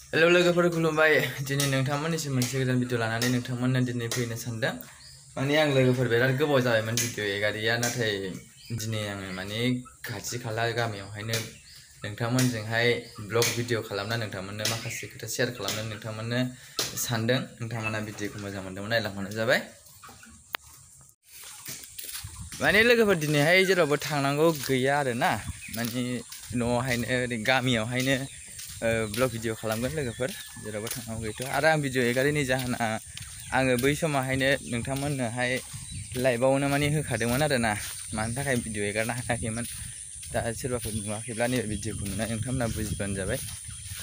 Hello लोगोफोर खुलुमबाय दिनै नोंथांमोननिसिम मोनसे गोदान भिडिअ लानानै नोंथांमोननो दिनै फैनो सानदों। माने आं लोगोफोर बिराद गोबाव जाबायमोन भिडिअ एगारिया, नाथाय दिनै आङो माने खाथि खाला गामियावहायनो नोंथांमोनजोंहाय ब्लग भिडिअ खालामना नोंथांमोननो माखासे खोथा शेयार खालामनो नोंथांमोननो सानदों। नोंथांमोना भिडिअखौ मोजां मोनदोंमोन नायलांबानो जाबाय। माने लोगोफोर दिनैहाय जेरावबो थांनांगौ गैया आरोना, माने न'आवहायनो गामियावहायनो ब्लग भिडिअ खालामगोन लोगोफोर, जेरावबो थांनांगौ गैथ'आ। आरो आं भिडिअ एगारिनि जाहोना आङो बै समावहायनो नोंथांमोननोहाय लाइभआवनो माने होखादोंमोन आरोना, मानि थाखाय भिडिअ एगारनो हायाखैमोन। दा सोरबाफोर नुवाखैब्ला नैबे भिडिअखौ नुनानै नोंथांमोना बुजिबानो जाबाय।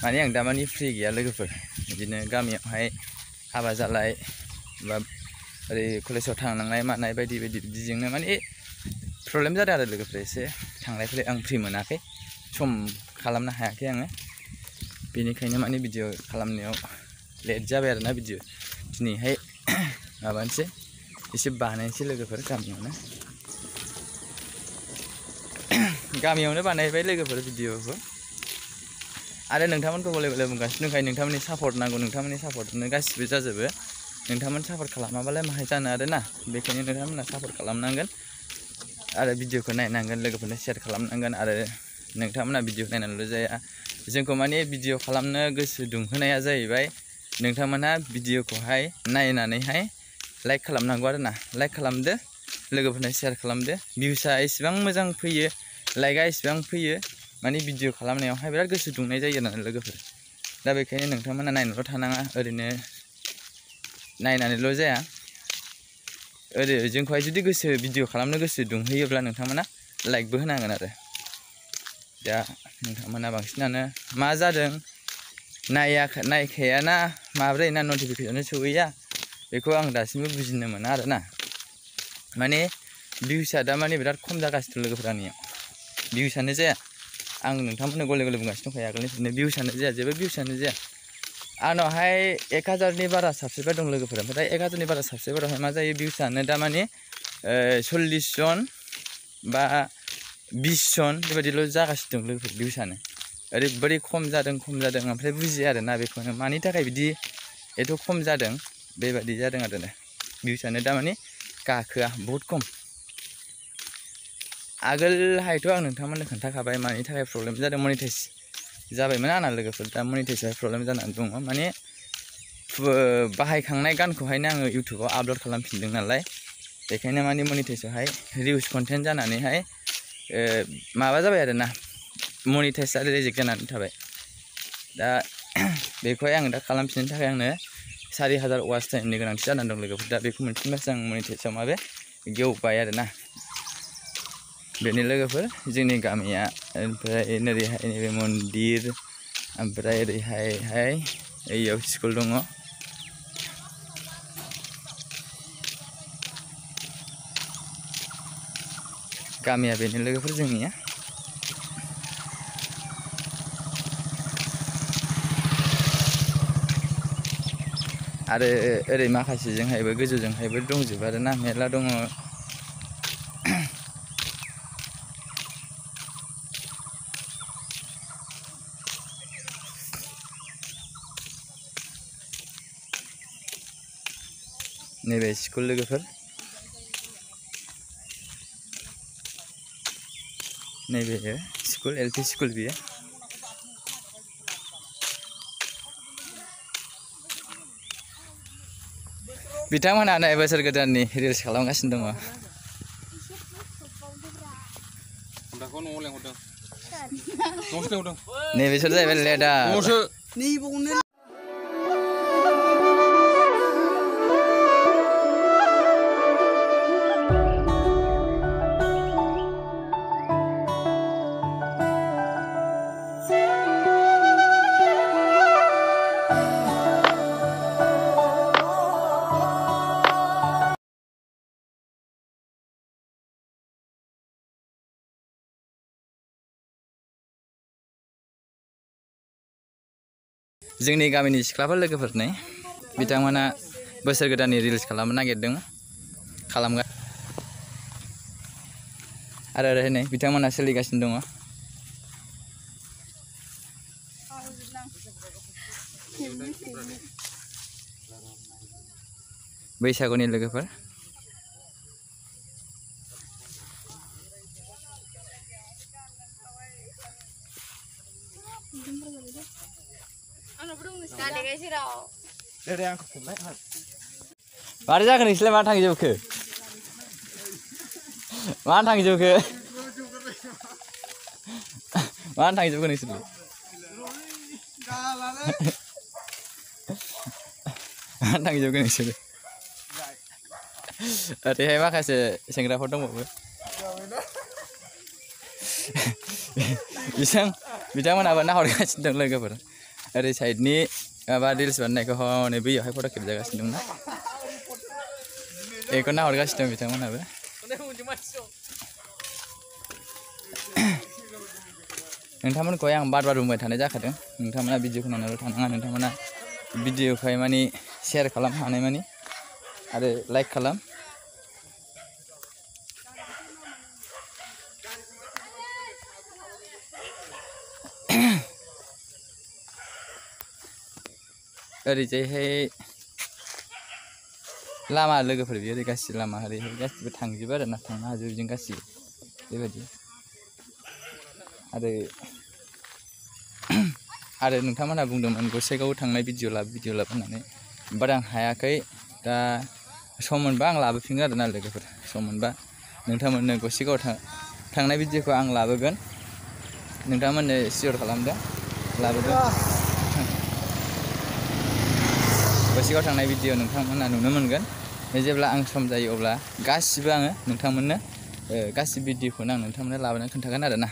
माने आं दामानि फ्रि गैया लोगोफोर, बिदिनो गामियावहाय हाबा जालाय बा ओरै कलेजाव थांनांनाय मानाय बायदि बायदि बिदिजोंनो माने प्रब्लेम जादों आरो लोगोफोर, एसे थांलाय फैलाय आं फ्रि मोनाखै, सम खालामनो हायाखै आङो। बेनिखायनो माने भिडिअ खालामनायाव लेट जाबाय आरोना। भिडिअ दिनैहाय माबानोसै, एसे बानायनोसै लोगोफोर गामियावनो बानायबाय लोगोफोर भिडिअखौ। आरो नोंथांमोनखौ गले गले बुंगासिनो दंखायो नोंथांमोननि सापर्ट नांगौ, नोंथांमोननि सापर्टनो गासिबो जाजोबो। नोंथांमोन सापर्ट खालामाबालाय माहाय जानो आरोना, बेखायनो नोंथांमोना सापर्ट खालामनांगोन आरो भिडिअखौ नायनांगोन, लोगोफोरनो शेयार खालामनांगोन। आरो नोंथांमोना भिडिअ नायनानैल' जाया, जोंखौ माने भिडिअ खालामनो गोसो दुंहोनाया जाहैबाय नोंथांमोनहा भिडिअखौहाय नायनानैहाय लाइक खालामनांगौ आरोना। लाइक खालामदो, लोगोफोरनो शेयार खालामदो। भिउसआ एसेबां मोजां फैयो, लाइकआ एसेबां फैयो, माने भिडिअ खालामनायावहाय बिराद गोसो दुंनाय जायो आरो लोगोफोर। दा बेखायनो नोंथांमोना नायनोल' थानाङा, ओरैनो नायनानैल' जाया, ओरै जोंखौहाय जुदि भिडिअ खालामनो गोसो दुंहोयोब्ला नोंथांमोना लाइकबो होनांगोन आरो। दा नोंथांमोना बांसिनानो मा जादों नायखायाना माब्रै ना नटिफिकेसन सहैया, बेखौ आं दासिमबो बुजिनो मोना आरोना। माने भिउसआ दा माने बिराद खम जागासिनो लोगोफोर आंनियाव, भिउसआनो जाया। आं नोंथांमोननो गले गले बुंगासिनो दंखायो आगोलनिफ्रायनो, भिउसआनो जाया, जेबो भिउसआनो जाया। आंनावहाय 1000नि बारा साबसक्राइबार दं लोगोफोर, ओमफ्राय 1000नि बारा साबसक्राइबारावहाय मा जायो, भिउसआनो दा माने 40 जन बा 20 जन बेबायदिल' जागासिनो दं लोगोफोर। भिउसआनो ओरैबायदि खम जादों ओमफ्राय बुजिया आरोना बेखौनो, मानि थाखाय बिदि एथ' खम जादों, बेबायदि जादों आरो भिउसआनो दा माने गाखोआ, बहुद खम। आगोलहायथ' आं नोंथांमोननो खोन्थाखाबाय मानि थाखाय प्रब्लेम जादों, मनिटाइज जाबायमोन आंना लोगोफोर, दा मनिटाइजआवहाय प्रब्लेम जानानै दङ। माने बाहायखांनाय गानखौहायनो आङो इउटुबाव आपल'ड खालामफिनदों नालाय, बेखायनो माने मनिटाइजआवहाय रिउस कन्टेन्ट जानानैहाय माबा जाबाय आरोना, मनिटाइजआ रिजेक्ट जानानै थाबाय। दा बेखौहाय आङो दा खालामफिननो थाखाय आंनो 4000 वाच टाइमनि गोनांथि जानानै दं लोगोफोर। दा बेखौ मोनफिनबासो आं मनिटाइजआव माबे गेवबाय आरोना। बेनि लोगोफोर जोंनि गामिया, ओमफ्राय नैरैहाय नैबे मन्दिर, ओमफ्राय ओरैहाय ओइयाव स्कुल दङ। गामिया बेनो लोगोफोर जोंनिया। आरो ओरै माखासेजोंहायबो गोजौजोंहायबो दंजोबो आरोना, मेरला दङ। नैबे स्कुल लोगोफोर, नैबे स्कुल, LP स्कुल बियो। बिथांमोनहा नै बोसोर गोदाननि रिल्स खालामगासिनो दङ। नैबेसोर जाहैबाय लेडार। जोंनि गामिनि सिख्लाफोर लोगोफोर नै, बिथांमोना बोसोर गोदाननि रिल्स खालामनो नागिरदों, खालामगोन। आरो ओरै नै बिथांमोना सोलिगासिनो दङ। बैसागुनि लोगोफोर मारै जाखो नोंसोरलाय मा थांजोबखो मा थांजोबखो मा थांजोबखो नोंसोरलाय मा थांजोबखो नोंसोर ओरैहाय माखासे सेंग्राफोर दंबावो बिथांमोनहाबो नाहरगासिनो दं लोगोफोर ओरै साइडनि माबा रिल्स बानायनायखौ हनै बैयावहाय फट' खेबजागासिनो दंना बेखौ नाहरगासिनो दं बिथांमोनहाबो नोंथांमोनखौहाय आं बार बुंबाय थानाय जाखादों नोंथांमोना भिडिअखौ नायनाल' थानाङा नोंथांमोना भिडिअखौहाय माने शेयार खालाम हानाय मानि आरो लाइक खालाम ओरैजायहाय लामा लोगोफोर बियो ओरै गासिबो लामा ओरैहाय गासिबो थांजोबो आरो ना थांनो हाजोबो बिदिनो गासिबो बेबायदि आरो नोंथांमोनहा बुंदोंमोन गसाइगाव थांनाय भिडिअ लाब होननानै बाट आं हायाखै दा सम मोनबा आं लाबोफिनगोन आरोना लोगोफोर सम मोनबा नोंथांमोननो गसाइगाव थांनाय भिडिअखौ आं लाबोगोन नोंथांमोननो सियर खालामदों लाबोगोन गसाइगाव थांनाय भिडिअ नोंथांमोनहा नुनो मोनगोन जेब्ला आं सम जायो अब्ला गासिबो आङो नोंथांमोननो गासिबो भिडिअखौनो आं नोंथांमोननो लाबोनानै खोन्थागोन आरोना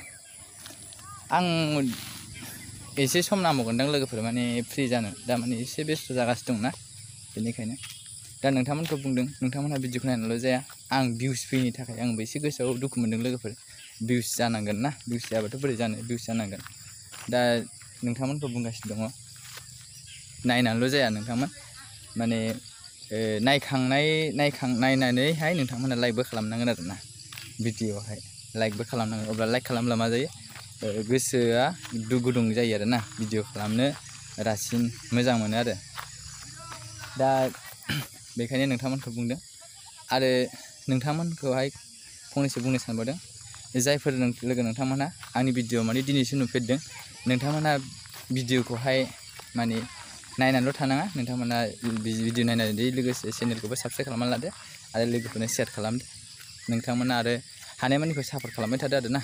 आं एसे सम नांबावगोनदां लोगोफोर माने फ्रि जानो दा माने एसे बेस्थ' जागासिनो दंना बेनिखायनो दा नोंथांमोनखौ बुंदों नोंथांमोनहा भिडिअखौ नायनाल' जाया आं भिउस फैयिनि थाखाय आंबो एसे गोसोआव दुखु मोनदों लोगोफोर भिउस जानांगोन ना भिउस जायाबाथ' बोरै जानो भिउस जानांगोन दा नोंथांमोनखौ बुंगासिनो दङ नायनानैल' जाया नोंथांमोन माने नायनानैहाय नोंथांमोना लाइकबो खालामनांगोन आरोना भिडिअआवहाय लाइकबो खालामनांगोन अब्ला लाइक खालामब्ला मा जायो गोसोआ गुदुं जायो आरोना भिडिअ खालामनो रासिन मोजां मोनो आरो दा बेखायनो नोंथांमोनखौ बुंदों आरो नोंथांमोनखौहाय फंनैसो बुंनो सानबावदों जायफोर लोगो नोंथांमोनहा आंनि भिडिअ माने दिनैसो नुफेरदों नोंथांमोनहा भिडिअखौहाय माने नायनानैल' थानाङा नोंथांमोना भिडिअ नायनानै लोगोसे चेनेलखौबो साबस्क्राइब खालामनानै लादो आरो लोगोफोरनो शेयार खालामदो नोंथांमोना आरो हानायमानिखौ सापर्ट खालामबाय थादो आरोना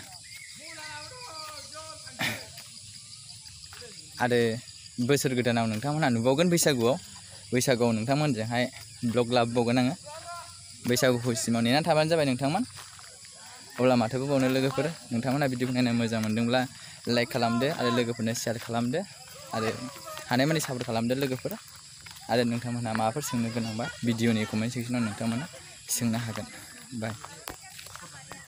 आरो बोसोर गोदानाव नोंथांमोनहा नुबावगोन बैसागुआव नोंथांमोनजोंहाय ब्लग लाबोबावगोन आङो बैसागुसिमाव नेनानै थाबानो जाबाय नोंथांमोन अब्ला माथो बुंबावनो लोगोफोर नोंथांमोनहा भिडिअखौ नायनो मोजां मोनदोंब्ला लाइक खालामदो आरो लोगोफोरनो शेयार खालामदो आरो हानायमानि सापर्ट खालामदो लोगोफोर आरो नोंथांमोनहा माबाफोर सोंनो गोनांबा भिडिअनि कमेन्ट सेक्सनाव नोंथांमोना सोंनो हागोन बाय